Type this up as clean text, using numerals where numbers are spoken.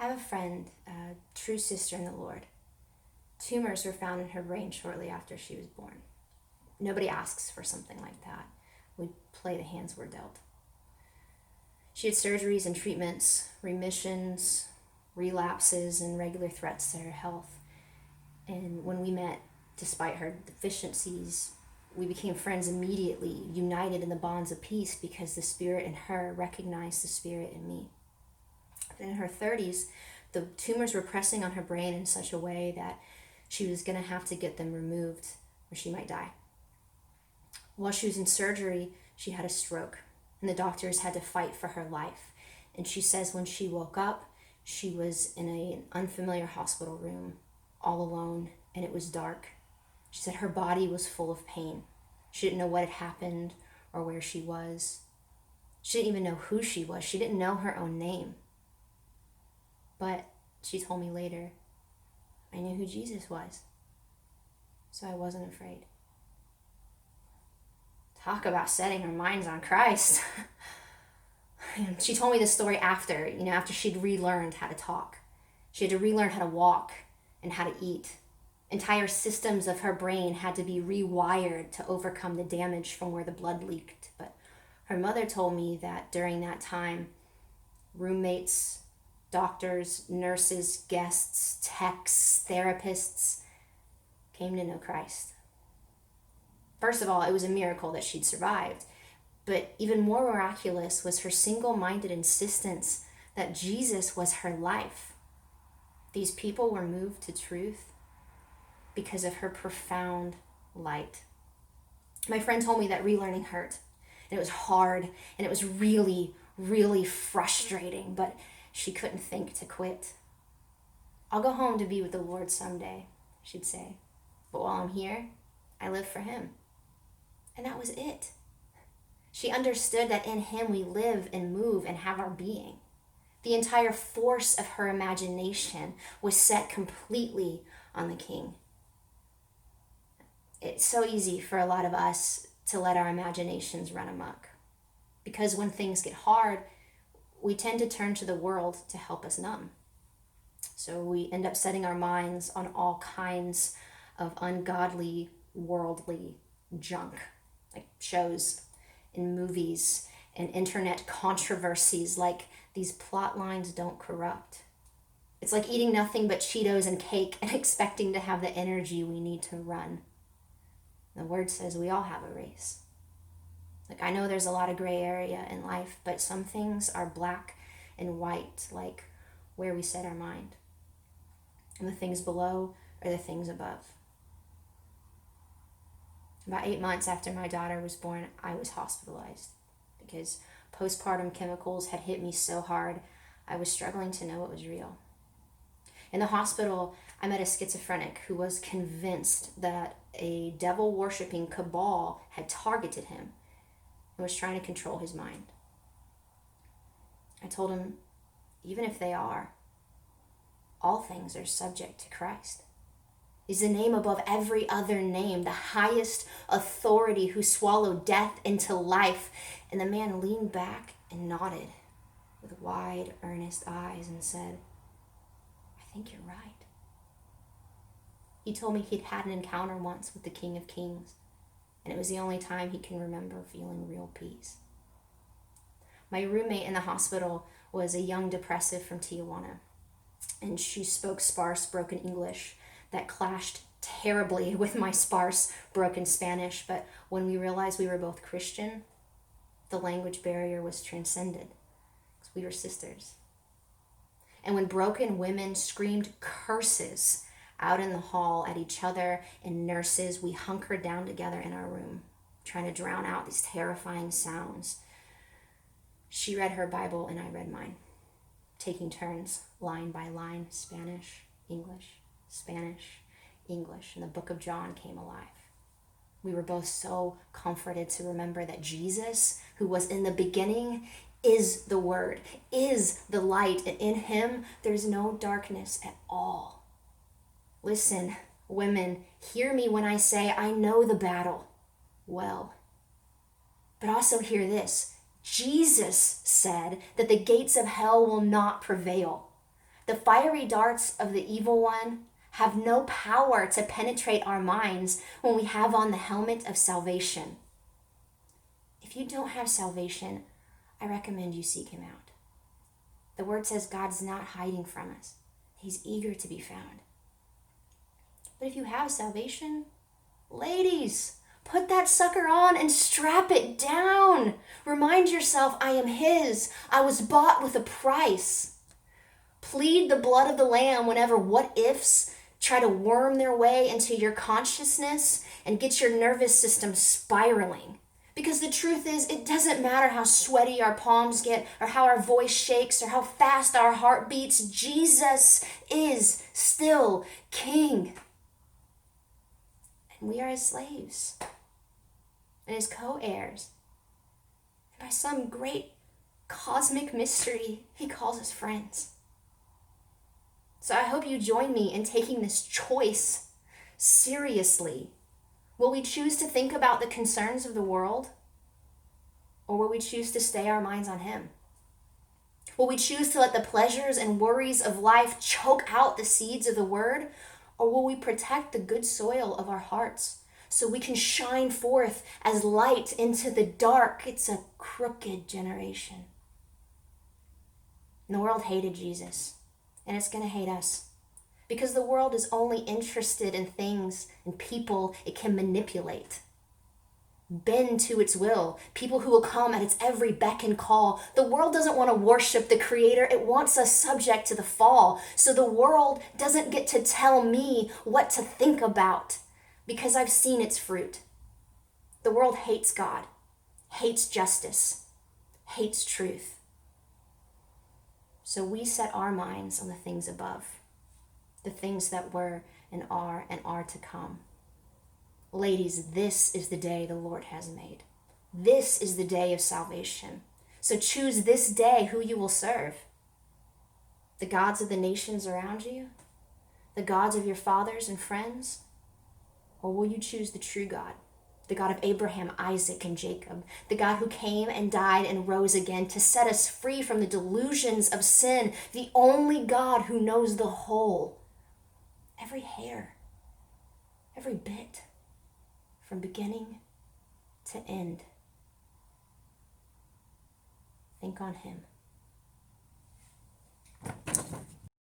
I have a friend, a true sister in the Lord. Tumors were found in her brain shortly after she was born. Nobody asks for something like that. We play the hands we're dealt. She had surgeries and treatments, remissions, relapses, and regular threats to her health. And when we met, despite her deficiencies, we became friends immediately, united in the bonds of peace because the Spirit in her recognized the Spirit in me. In her 30s, the tumors were pressing on her brain in such a way that she was going to have to get them removed or she might die. While she was in surgery, she had a stroke, and the doctors had to fight for her life. And she says when she woke up, she was in an unfamiliar hospital room, all alone, and it was dark. She said her body was full of pain. She didn't know what had happened or where she was. She didn't even know who she was. She didn't know her own name. But she told me later, I knew who Jesus was, so I wasn't afraid. Talk about setting our minds on Christ. She told me this story after she'd relearned how to talk. She had to relearn how to walk and how to eat. Entire systems of her brain had to be rewired to overcome the damage from where the blood leaked. But her mother told me that during that time, roommates, doctors, nurses, guests, techs, therapists came to know Christ. First of all, it was a miracle that she'd survived. But even more miraculous was her single-minded insistence that Jesus was her life. These people were moved to truth because of her profound light. My friend told me that relearning hurt, and it was hard, and it was really, really frustrating, but she couldn't think to quit. I'll go home to be with the Lord someday, she'd say. But while I'm here, I live for Him. And that was it. She understood that in Him we live and move and have our being. The entire force of her imagination was set completely on the King. It's so easy for a lot of us to let our imaginations run amok. Because when things get hard, we tend to turn to the world to help us numb. So we end up setting our minds on all kinds of ungodly, worldly junk, like shows and movies and internet controversies, like these plot lines don't corrupt. It's like eating nothing but Cheetos and cake and expecting to have the energy we need to run. The Word says we all have a race. Like, I know there's a lot of gray area in life, but some things are black and white, like where we set our mind. And the things below are the things above. About 8 months after my daughter was born, I was hospitalized because postpartum chemicals had hit me so hard, I was struggling to know what was real. In the hospital, I met a schizophrenic who was convinced that a devil-worshipping cabal had targeted him and was trying to control his mind. I told him, even if they are, all things are subject to Christ. He's the name above every other name, the highest authority who swallowed death into life. And the man leaned back and nodded with wide, earnest eyes and said, I think you're right. He told me he'd had an encounter once with the King of Kings, and it was the only time he can remember feeling real peace. My roommate in the hospital was a young depressive from Tijuana, and she spoke sparse, broken English that clashed terribly with my sparse, broken Spanish. But when we realized we were both Christian, the language barrier was transcended because we were sisters. And when broken women screamed curses out in the hall at each other and nurses, we hunkered down together in our room, trying to drown out these terrifying sounds. She read her Bible and I read mine, taking turns, line by line, Spanish, English, Spanish, English, and the book of John came alive. We were both so comforted to remember that Jesus, who was in the beginning, is the Word, is the light, and in Him there's no darkness at all. Listen, women, hear me when I say I know the battle well. But also hear this. Jesus said that the gates of hell will not prevail. The fiery darts of the evil one have no power to penetrate our minds when we have on the helmet of salvation. If you don't have salvation, I recommend you seek him out. The word says God's not hiding from us. He's eager to be found. But if you have salvation, ladies, put that sucker on and strap it down. Remind yourself, I am his. I was bought with a price. Plead the blood of the Lamb whenever what ifs try to worm their way into your consciousness and get your nervous system spiraling. Because the truth is, it doesn't matter how sweaty our palms get or how our voice shakes or how fast our heart beats. Jesus is still King. And we are his slaves and his co-heirs. And by some great cosmic mystery, he calls us friends. So I hope you join me in taking this choice seriously. Will we choose to think about the concerns of the world? Or will we choose to stay our minds on him? Will we choose to let the pleasures and worries of life choke out the seeds of the word? Or will we protect the good soil of our hearts so we can shine forth as light into the dark? It's a crooked generation. And the world hated Jesus, and it's going to hate us. Because the world is only interested in things and people it can manipulate, bend to its will, people who will come at its every beck and call. The world doesn't want to worship the Creator. It wants us subject to the fall. So the world doesn't get to tell me what to think about because I've seen its fruit. The world hates God, hates justice, hates truth. So we set our minds on the things above, the things that were and are to come. Ladies, this is the day the Lord has made. This is the day of salvation. So choose this day who you will serve. The gods of the nations around you? The gods of your fathers and friends? Or will you choose the true God? The God of Abraham, Isaac, and Jacob. The God who came and died and rose again to set us free from the delusions of sin. The only God who knows the whole. Every hair, every bit, from beginning to end. Think on him.